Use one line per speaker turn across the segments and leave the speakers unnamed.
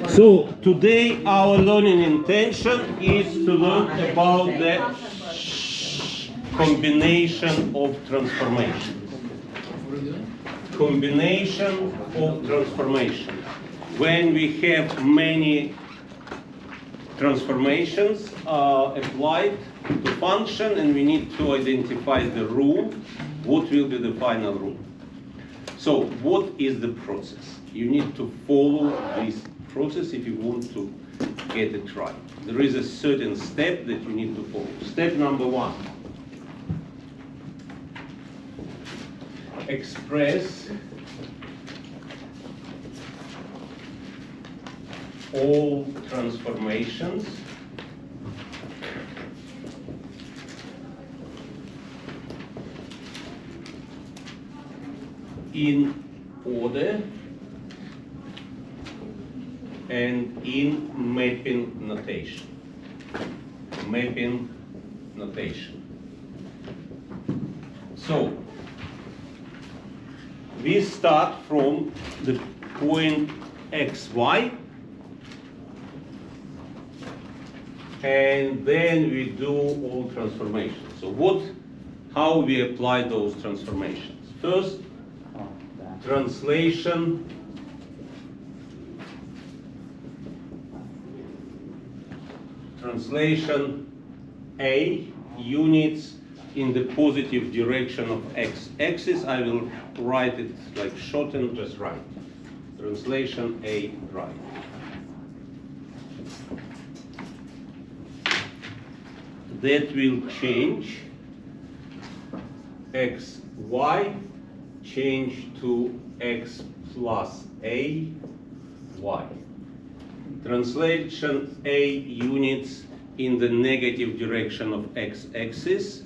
So today our learning intention is to learn about the combination of transformations. Combination of transformations. When we have many transformations applied to function and we need to identify the rule, what will be the final rule? So what is the process? You need to follow this process if you want to get it right. There is a certain step that you need to follow. Step number 1. Express all transformations in order and in mapping notation. Mapping notation. So we start from the point xy, and then we do all transformations. So how we apply those transformations? First, translation A units in the positive direction of x-axis. I will write it like shortened, just right. Translation A right. That will change xy, change to x plus a y. Translation A units in the negative direction of x-axis.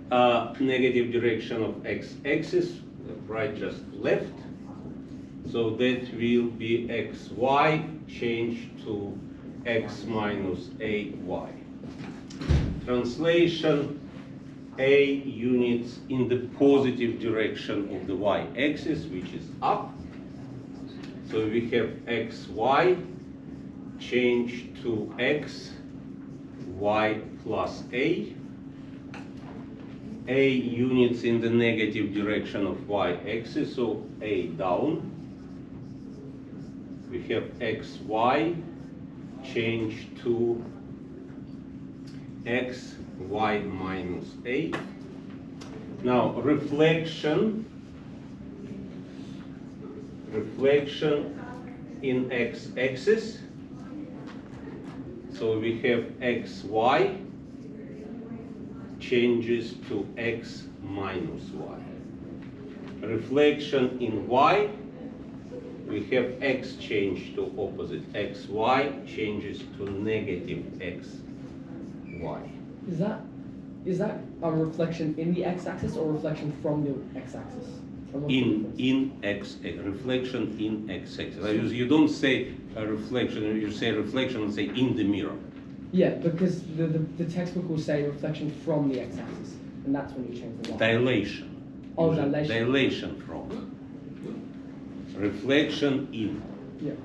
Negative direction of x-axis, right just left. So that will be xy change to x minus ay. Translation A units in the positive direction of the y-axis, which is up. So we have xy change to x y plus a. A units in the negative direction of y-axis, so a down. We have xy change to x y minus a. Now reflection in x-axis. So we have xy changes to x minus y. Reflection in y, we have x change to opposite xy changes to negative xy.
Is that a reflection in the x-axis or reflection from the x-axis?
Reflection in x-axis. You don't say a reflection, you say reflection and say in the mirror.
Yeah, because the textbook will say reflection from the x-axis, and that's when you change the y.
Dilation.
Oh, dilation.
Dilation from. Reflection in.
Yeah.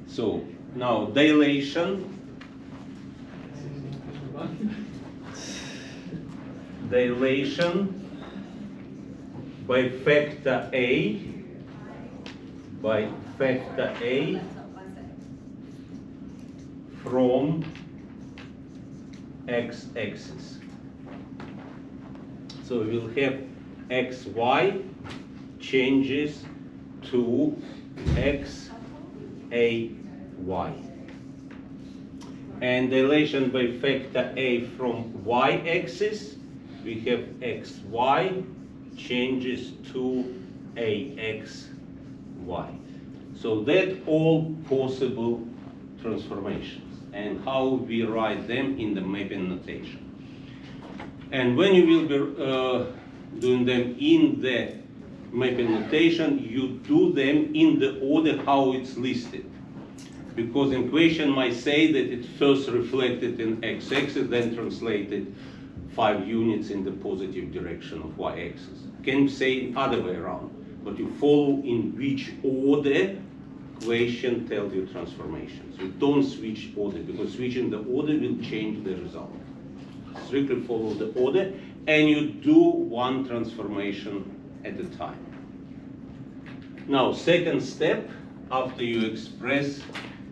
So now dilation. Dilation by factor A from x-axis. So we'll have xy changes to xay. And dilation by factor A from y-axis, we have xy changes to axy. So that all possible transformations and how we write them in the mapping notation. And when you will be doing them in the mapping notation, you do them in the order how it's listed. Because equation might say that it first reflected in x-axis, then translated 5 units in the positive direction of y-axis. Can say other way around, but you follow in which order equation tells you transformation. So don't switch order, because switching the order will change the result. Strictly follow the order, and you do one transformation at a time. Now, second step, after you express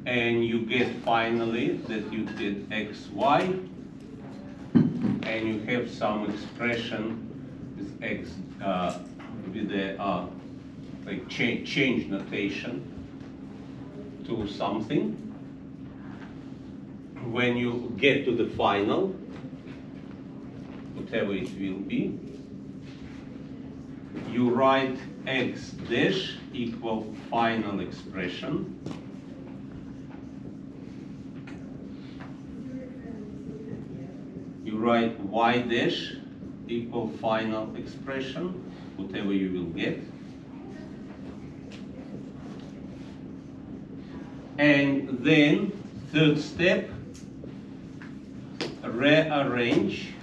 and you get finally that you did xy, and you have some expression with x with the like change notation to something. When you get to the final, whatever it will be, you write x dash equal final expression. You write y dash equal final expression, whatever you will get. And then, third step, rearrange,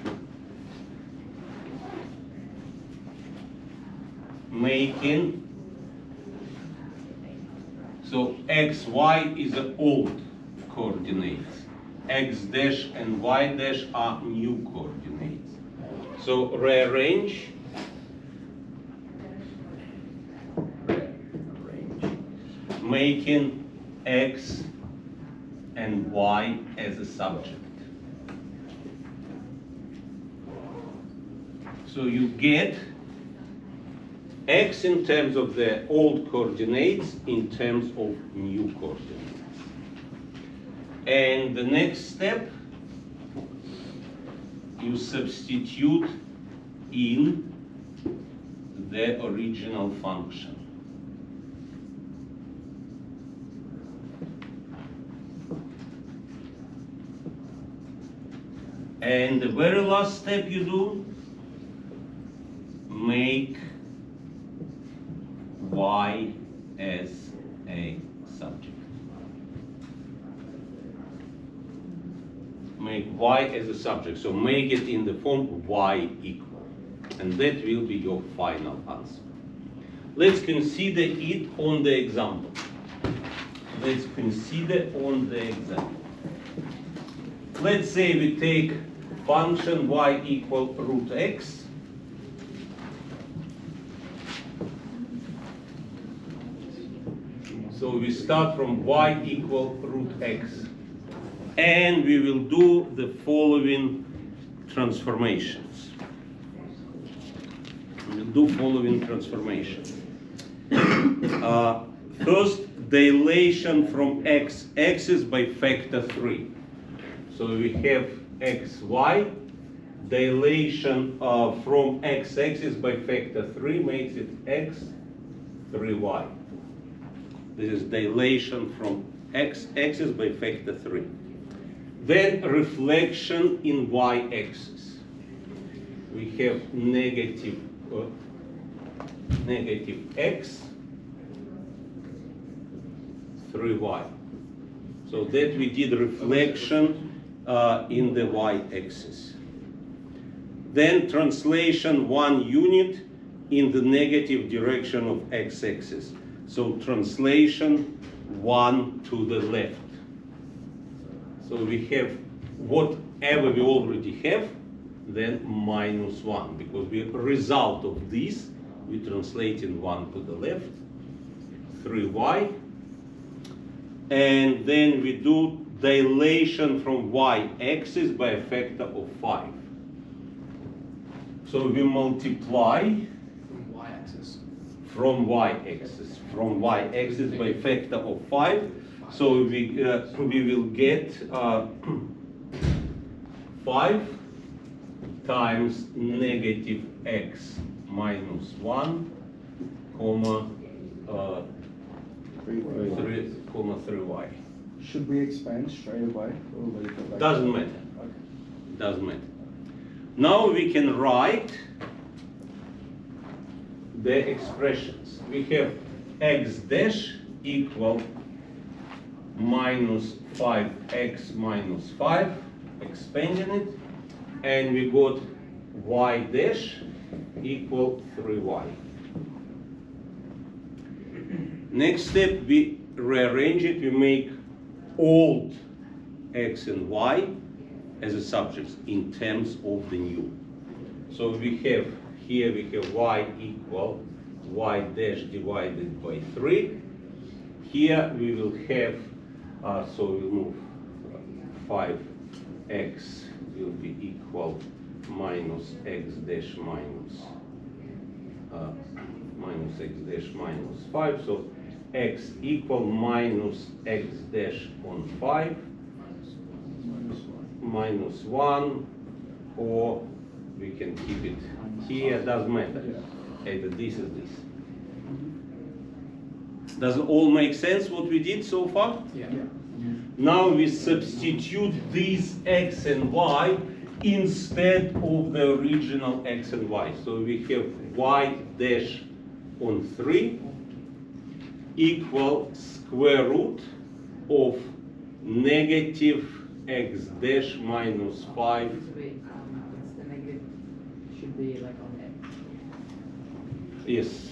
making, so x, y is the old coordinates. X dash and y dash are new coordinates. So rearrange, making x and y as a subject. So you get x in terms of the old coordinates, in terms of new coordinates. And the next step, you substitute in the original function. And the very last step you do, make y as a subject. Make y as a subject. So make it in the form y equal. And that will be your final answer. Let's consider it on the example. Let's consider on the example. Let's say we take function y equal root x. So we start from y equal root x. And we will do the following transformations. We will do following transformations. First, dilation from x-axis by factor 3. So we have xy, dilation from x-axis by factor 3 makes it x 3y. This is dilation from x-axis by factor 3. Then reflection in y-axis. We have negative x 3y. So that we did reflection in the y-axis. Then translation 1 unit in the negative direction of x-axis. So translation 1 to the left. So we have whatever we already have, then minus 1, because the result of this, we translate in 1 to the left, 3y. And then we do dilation from y-axis by a factor of 5. So we multiply from y-axis by factor of 5. So we will get 5 times negative x minus 1, comma 3y.
Should we expand straight away or leave it like
Doesn't matter.
Okay.
Doesn't matter. Now we can write the expressions. We have x dash equal minus 5x minus 5, expanding it, and we got y dash equal 3y. Next step, we rearrange it, we make old x and y as a subjects in terms of the new. So we have here we have y equal y dash divided by 3. Here we will have, so we'll move 5x will be equal minus x dash minus x dash minus 5. So x equal minus x dash on 5 minus 1, or we can keep it here, doesn't matter. Either this is this. Does it all make sense what we did so far?
Yeah.
Now we substitute these x and y instead of the original x and y. So we have y dash on 3 equal square root of negative x dash minus 5.
Wait, it's the negative should be like on X.
Yes.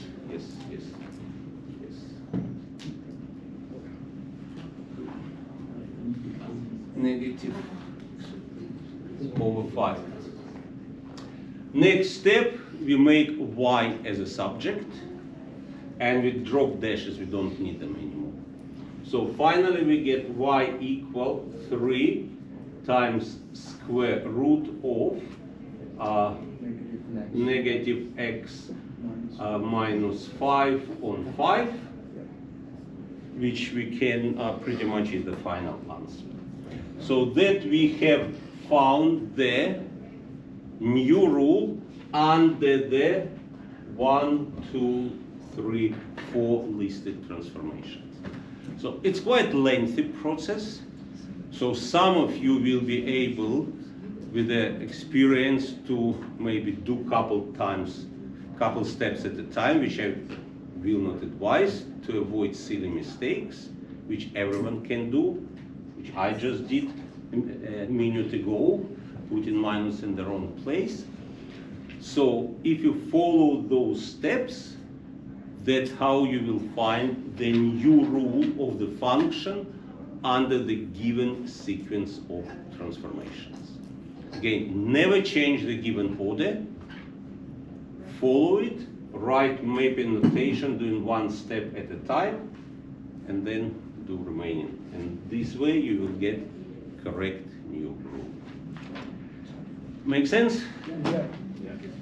Negative over 5. Next step, we make y as a subject, and we drop dashes, we don't need them anymore. So finally we get y equal 3 times square root of negative x minus 5 on 5, which we can pretty much is the final answer. So that we have found the new rule under the 1, 2, 3, 4 listed transformations. So it's quite a lengthy process. So some of you will be able, with the experience, to maybe do couple steps at a time, which I will not advise, to avoid silly mistakes, which everyone can do, which I just did a minute ago, putting minus in the wrong place. So if you follow those steps, that's how you will find the new rule of the function under the given sequence of transformations. Again, never change the given order. Follow it, write mapping notation, doing one step at a time, and then do remaining. And this way you will get correct new rule. Make sense?
Yeah.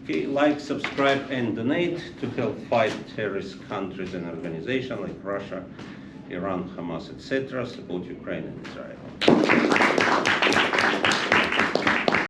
Okay, like, subscribe, and donate to help fight terrorist countries and organizations like Russia, Iran, Hamas, etc. Support Ukraine and Israel.